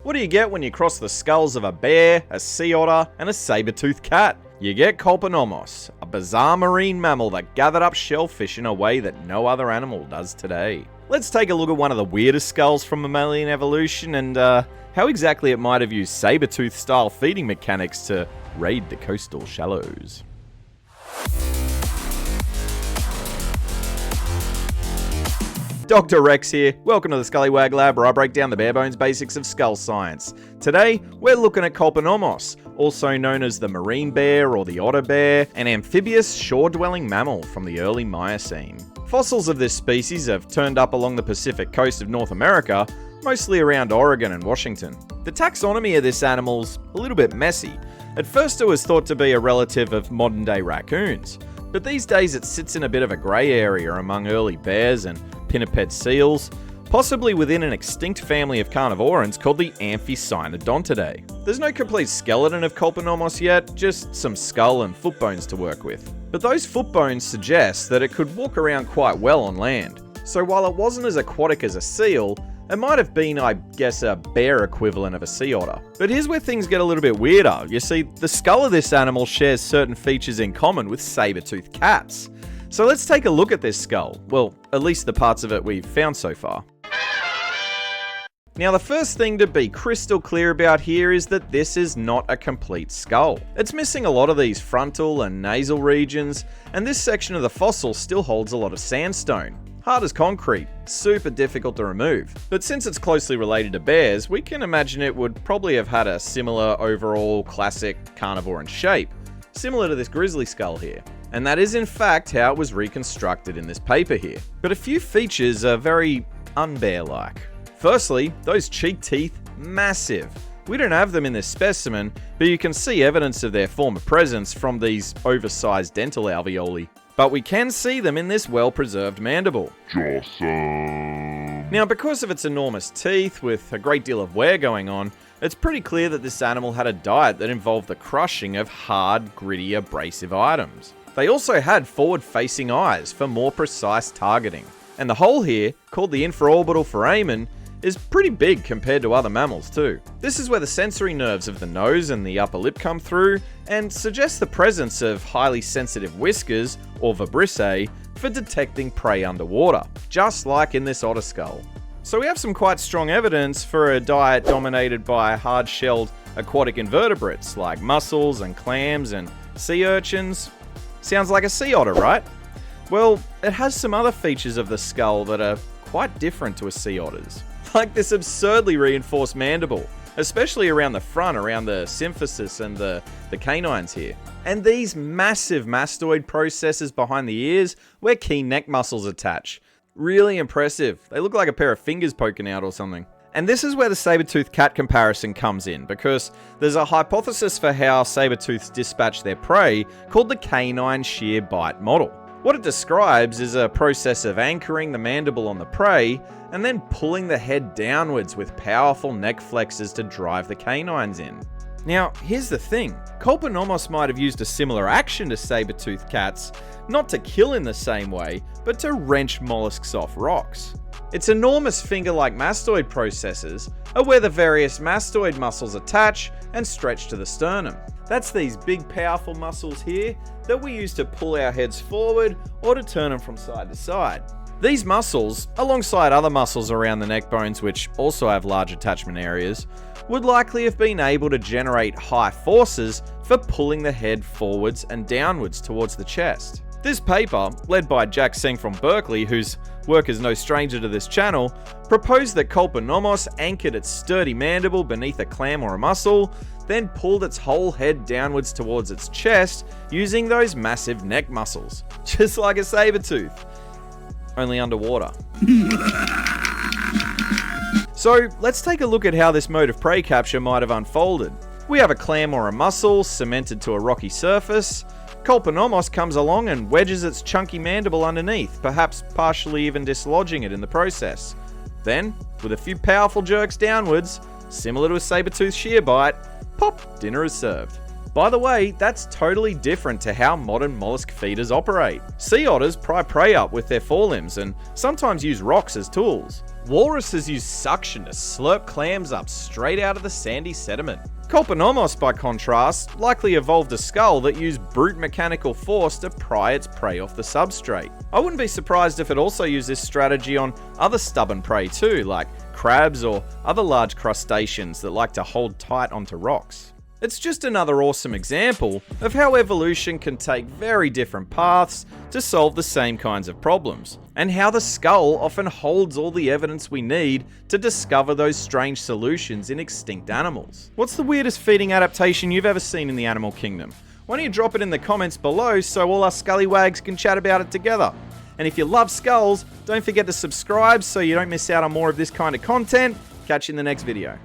What do you get when you cross the skulls of a bear, a sea otter, and a saber-toothed cat? You get Kolponomos, a bizarre marine mammal that gathered up shellfish in a way that no other animal does today. Let's take a look at one of the weirdest skulls from mammalian evolution and how exactly it might have used saber-tooth style feeding mechanics to raid the coastal shallows. Dr. Rex here. Welcome to the Skullywag Lab, where I break down the bare bones basics of skull science. Today, we're looking at Kolponomos, also known as the marine bear or the otter bear, an amphibious shore-dwelling mammal from the early Miocene. Fossils of this species have turned up along the Pacific coast of North America, mostly around Oregon and Washington. The taxonomy of this animal's a little bit messy. At first, it was thought to be a relative of modern-day raccoons, but these days it sits in a bit of a grey area among early bears and pinniped seals, possibly within an extinct family of carnivorans called the Amphiscynodontidae. There's no complete skeleton of Kolponomos yet, just some skull and foot bones to work with. But those foot bones suggest that it could walk around quite well on land. So while it wasn't as aquatic as a seal, it might have been, I guess, a bear equivalent of a sea otter. But here's where things get a little bit weirder. You see, the skull of this animal shares certain features in common with saber-toothed cats. So let's take a look at this skull. Well, at least the parts of it we've found so far. Now, the first thing to be crystal clear about here is that this is not a complete skull. It's missing a lot of these frontal and nasal regions, and this section of the fossil still holds a lot of sandstone. Hard as concrete, super difficult to remove. But since it's closely related to bears, we can imagine it would probably have had a similar overall classic carnivoran shape, similar to this grizzly skull here. And that is in fact how it was reconstructed in this paper here. But a few features are very unbear-like. Firstly, those cheek teeth, massive. We don't have them in this specimen, but you can see evidence of their former presence from these oversized dental alveoli. But we can see them in this well-preserved mandible. Awesome. Now, because of its enormous teeth with a great deal of wear going on, it's pretty clear that this animal had a diet that involved the crushing of hard, gritty, abrasive items. They also had forward-facing eyes for more precise targeting. And the hole here, called the infraorbital foramen, is pretty big compared to other mammals too. This is where the sensory nerves of the nose and the upper lip come through and suggests the presence of highly sensitive whiskers, or vibrissae, for detecting prey underwater, just like in this otter skull. So we have some quite strong evidence for a diet dominated by hard-shelled aquatic invertebrates like mussels and clams and sea urchins. Sounds like a sea otter, right? Well, it has some other features of the skull that are quite different to a sea otter's. Like this absurdly reinforced mandible, especially around the front, around the symphysis and the canines here. And these massive mastoid processes behind the ears where key neck muscles attach. Really impressive. They look like a pair of fingers poking out or something. And this is where the saber-toothed cat comparison comes in, because there's a hypothesis for how saber-tooths dispatch their prey called the canine shear bite model. What it describes is a process of anchoring the mandible on the prey and then pulling the head downwards with powerful neck flexors to drive the canines in. Now, here's the thing. Kolponomos might have used a similar action to saber-toothed cats, not to kill in the same way, but to wrench mollusks off rocks. Its enormous finger-like mastoid processes are where the various mastoid muscles attach and stretch to the sternum. That's these big powerful muscles here that we use to pull our heads forward or to turn them from side to side. These muscles, alongside other muscles around the neck bones which also have large attachment areas, would likely have been able to generate high forces for pulling the head forwards and downwards towards the chest. This paper, led by Jack Seng from Berkeley, whose work is no stranger to this channel, proposed that Kolponomos anchored its sturdy mandible beneath a clam or a mussel, then pulled its whole head downwards towards its chest using those massive neck muscles, just like a saber-tooth, only underwater. So let's take a look at how this mode of prey capture might have unfolded. We have a clam or a mussel cemented to a rocky surface. Kolponomos comes along and wedges its chunky mandible underneath, perhaps partially even dislodging it in the process. Then, with a few powerful jerks downwards, similar to a saber-tooth shear bite, pop, dinner is served. By the way, that's totally different to how modern mollusk feeders operate. Sea otters pry prey up with their forelimbs and sometimes use rocks as tools. Walruses use suction to slurp clams up straight out of the sandy sediment. Kolponomos, by contrast, likely evolved a skull that used brute mechanical force to pry its prey off the substrate. I wouldn't be surprised if it also used this strategy on other stubborn prey too, like crabs or other large crustaceans that like to hold tight onto rocks. It's just another awesome example of how evolution can take very different paths to solve the same kinds of problems, and how the skull often holds all the evidence we need to discover those strange solutions in extinct animals. What's the weirdest feeding adaptation you've ever seen in the animal kingdom? Why don't you drop it in the comments below so all us Skullywags can chat about it together? And if you love skulls, don't forget to subscribe so you don't miss out on more of this kind of content. Catch you in the next video.